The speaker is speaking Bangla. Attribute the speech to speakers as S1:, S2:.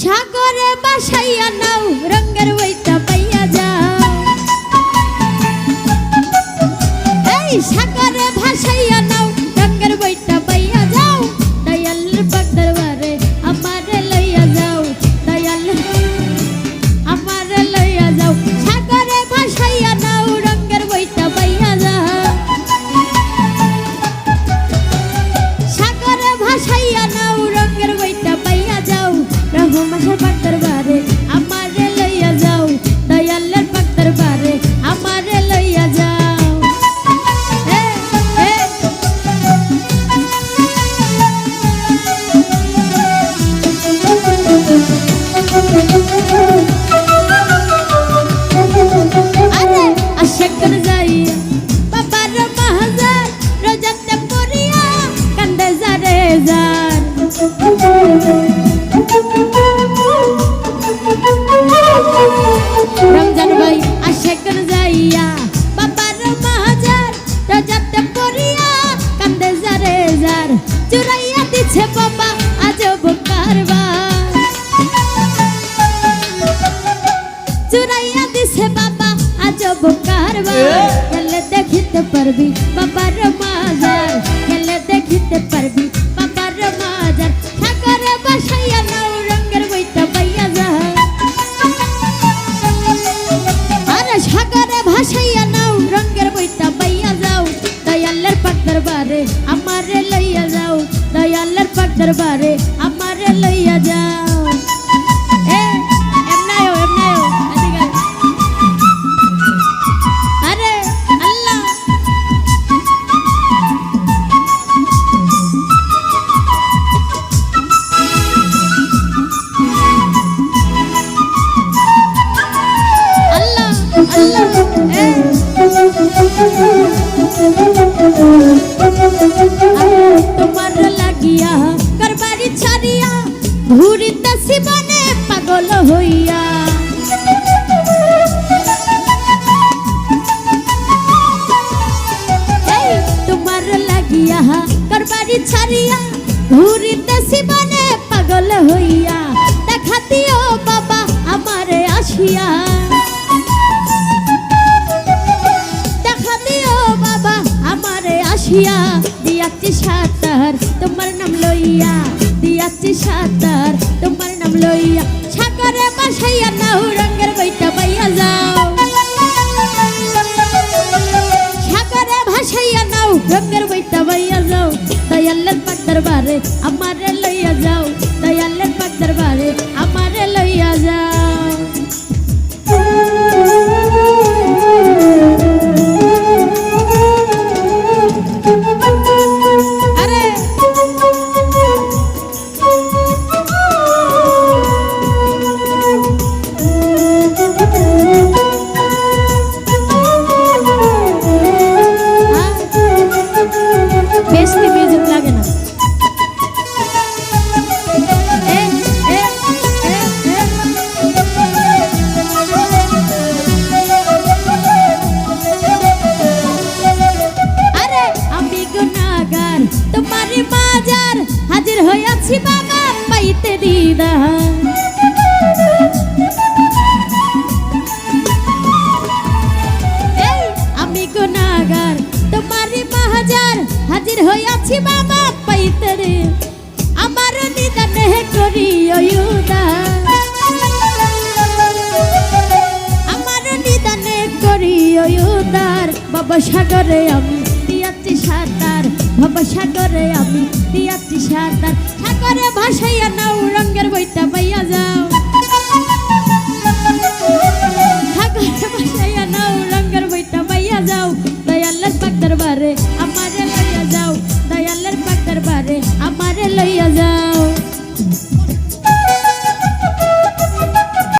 S1: সাগরে বাসাইয়া নাও রঙের বইটা পাইয়া যাও। এই সাগরে ভাসাইয়া নাও রঙের বইটা পাইয়া যাও। দয়ালের পাক দরবারে আমারে লইয়া যাও। দয়ালের আমারে লইয়া যাও। সাগরে ভাসাইয়া নাও রঙের বইটা পাইয়া যাও। সাগরে ভাসাইয়া নাও রঙের বইটা পাইয়া যাও। রহমানের পাক দরবারে আমারে লইয়া যাও। দয়ালের পাক দরবারে আমারে লইয়া যাও। আরে আশাকর যাইয়া বাবার মাহাজার রোজাতে পড়িয়া কান্দে যারে যার। রমজান ভাই আশাকর যাইয়া বাবার মাহাজার রোজাতে পড়িয়া কান্দে যারে যার। চুরাইয়া দিছে বাবা আজব কারবার। চুরাইয়া দিছে বাবা আজব কারবার। গেলে দেখিতে পারবি বাবার মাজার। গেলে দেখিতে পারবি বাবার মাজার। সাগরে বাসাইয়া নাও রঙের বইটা পাইয়া যাও। আরে সাগরে ভাসাইয়া নাও রঙের বইটা পাইয়া যাও। দয়ালের পাক দরবারে আমারে লইয়া যাও। দয়ালের পাক দরবারে আমারে লইয়া যাও। আরে আল্লাহ আল্লাহ আল্লাহ তোমার লাগিয়া করবারি ছাড়িয়া ঘুরিতেছি বনে পাগল হইয়া। তোমার লাগিয়া করবারি ছাড়িয়া ঘুরিতেছি বনে পাগল হইয়া। দেখা দিও বাবা আমারে আসিয়া। দেখা দিও বাবা আমারে আসিয়া। দিয়াছি সাতার তোমার নাম লইয়া। দিয়াছি সাতার তোমার নাম লইয়া। সাগরে বাসাইয়া নাও রঙের বইটা পাইয়া যাও। সাগরে ভাসাইয়া নাও রঙের বইটা পাইয়া যাও। দয়ালের পাক দরবারে আমারে লইয়া যাও। দয়ালের পাক দরবারে আমারে লইয়া যাও। আরে বেশি মিউজিক লাগে না। আরে আমি গুনাহগার তোমারই বাজার হাজির হইয়াছি বাবা পাইতে দিদার। আমি গুনাহগার তোমারই বাজার হাজির হইয়াছি বাবা পাইতে রে। আমার নিদানে করিও উদার। আমার নিদানে করিও উদার। বাবা সাগরে আমি দিয়াছি সাঁতার। বাবা সাগরে আমি দিয়াছি সাঁতার। সাগরে ভাসাইয়া নাও রঙের বইটা পাইয়া যাও। সাগরে ভাসাইয়া নাও রঙের বইটা পাইয়া যাও। দয়ালের পাক দরবারে আমারে লইয়া যাও। দয়ালের পাক দরবারে আমারে লইয়া যাও।